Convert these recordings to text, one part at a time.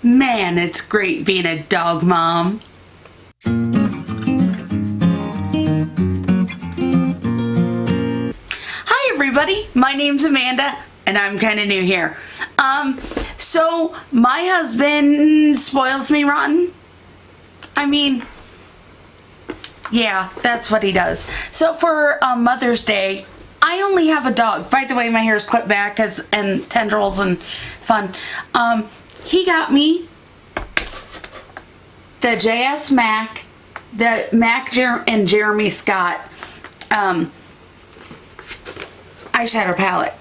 Man, it's great being a dog mom. Hi everybody, my name's Amanda and I'm kind of new here. So my husband spoils me rotten. I mean, yeah, that's what he does. So for Mother's Day, I only have a dog. By the way, my hair is clipped back and tendrils and fun. He got me the JS Mac, the Mac and Jeremy Scott eyeshadow palette.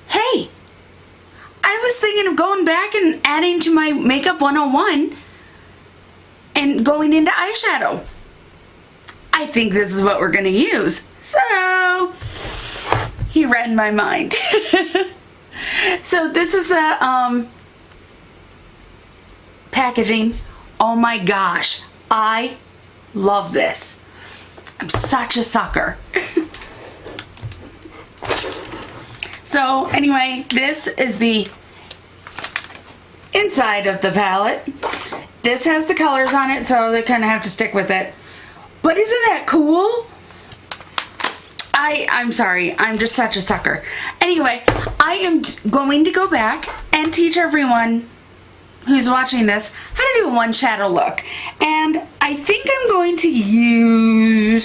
Hey, I was thinking of going back and adding to my Makeup 101 and going into eyeshadow. I think this is what we're going to use. So, he read my mind. So this is the packaging. Oh my gosh, I love this. I'm such a sucker. So anyway, this is the inside of the palette. This has the colors on it, so they kind of have to stick with it. But isn't that cool? I'm sorry, I'm just such a sucker. Anyway, I am going to go back and teach everyone who's watching this how to do one shadow look. And I think I'm going to use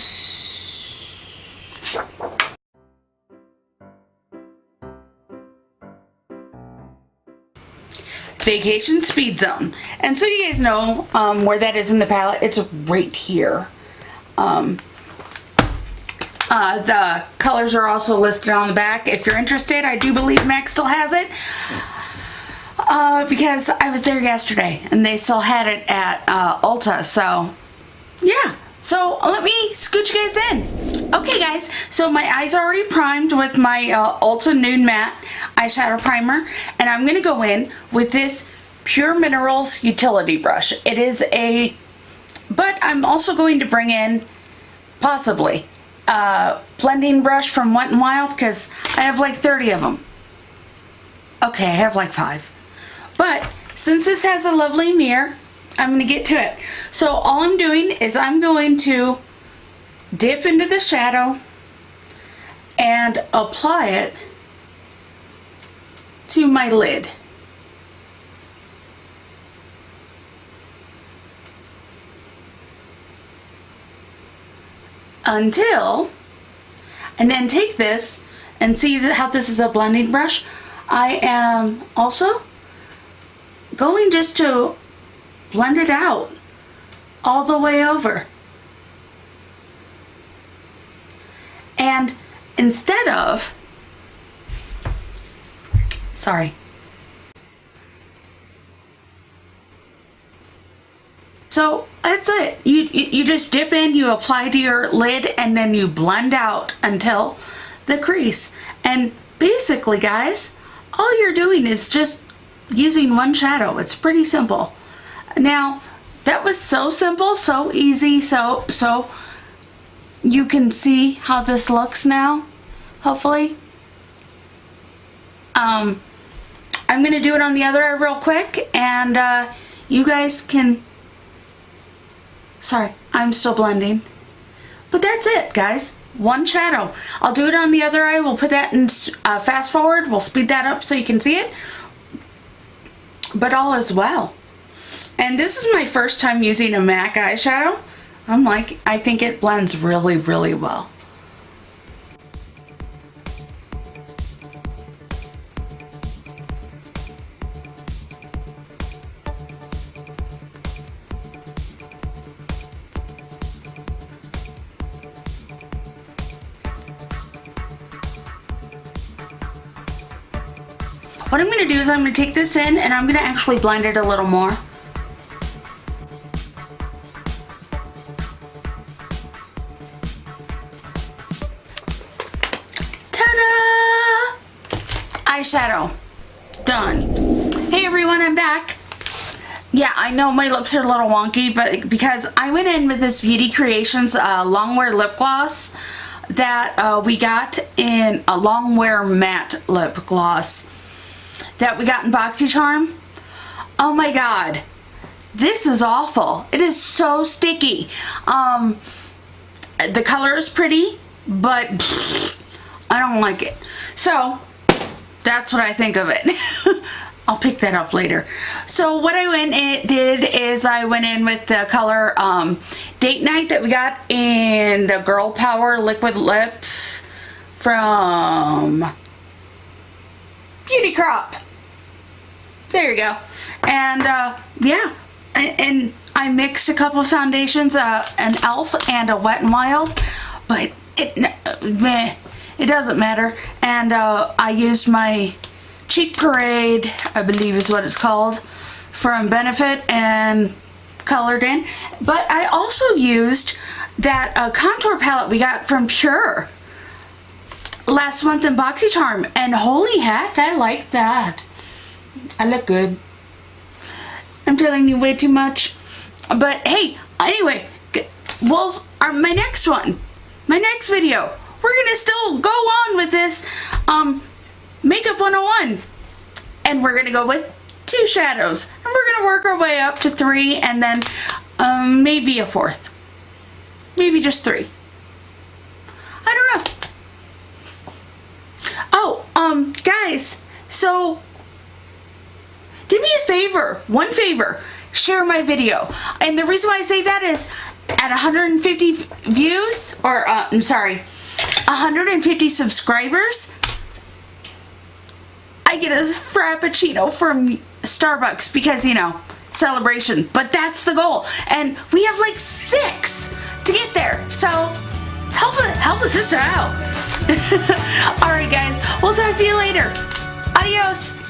Vacation Speed Zone. And so you guys know where that is in the palette. It's right here. The colors are also listed on the back. If you're interested, I do believe MAC still has it. Because I was there yesterday and they still had it at Ulta. So, yeah. So, let me scoot you guys in. Okay, guys. So, my eyes are already primed with my Ulta Nude Matte eyeshadow primer. And I'm going to go in with this Pure Minerals utility brush. It is a... But I'm also going to bring in, possibly, blending brush from Wet n Wild, because I have like 30 of them. Okay, I have like 5. But since this has a lovely mirror, I'm going to get to it. So all I'm doing is I'm going to dip into the shadow and apply it to my lid. Until, and then take this and see how this is a blending brush. I am also going just to blend it out all the way over. And instead of, sorry. So that's it. You just dip in, you apply to your lid, and then you blend out until the crease. And basically, guys, all you're doing is just using one shadow. It's pretty simple. Now, that was so simple, so easy, so you can see how this looks now, hopefully. I'm going to do it on the other eye real quick, and you guys can... Sorry, I'm still blending. But that's it, guys. One shadow. I'll do it on the other eye. We'll put that in fast forward. We'll speed that up so you can see it. But all is well. And this is my first time using a MAC eyeshadow. I think it blends really, really well. What I'm going to do is I'm going to take this in and I'm going to actually blend it a little more. Ta-da! Eyeshadow. Done. Hey everyone, I'm back. Yeah, I know my lips are a little wonky, but because I went in with this Beauty Creations Longwear lip gloss that we got in a Longwear matte lip gloss that we got in BoxyCharm. Oh my god. This is awful. It is so sticky. The color is pretty, but I don't like it. So, that's what I think of it. I'll pick that up later. So what I did is I went in with the color Date Night that we got in the Girl Power Liquid Lip from Beauty Crop. There you go. And yeah, and I mixed a couple of foundations, an e.l.f. and a Wet n Wild, but it doesn't matter. And I used my Cheek Parade, I believe is what it's called, from Benefit, and colored in. But I also used that contour palette we got from Pure last month in BoxyCharm, and holy heck, I like that. I look good. I'm telling you way too much. But hey, anyway, well, my next video, we're gonna still go on with this Makeup 101, and we're gonna go with 2 shadows, and we're gonna work our way up to 3, and then maybe a 4th, maybe just 3. I don't know. Oh, guys, so do me a favor, one favor, share my video. And the reason why I say that is at 150 views, or I'm sorry, 150 subscribers, I get a Frappuccino from Starbucks because, you know, celebration. But that's the goal. And we have like 6 to get there. So help a sister out. Alright guys, we'll talk to you later. Adios.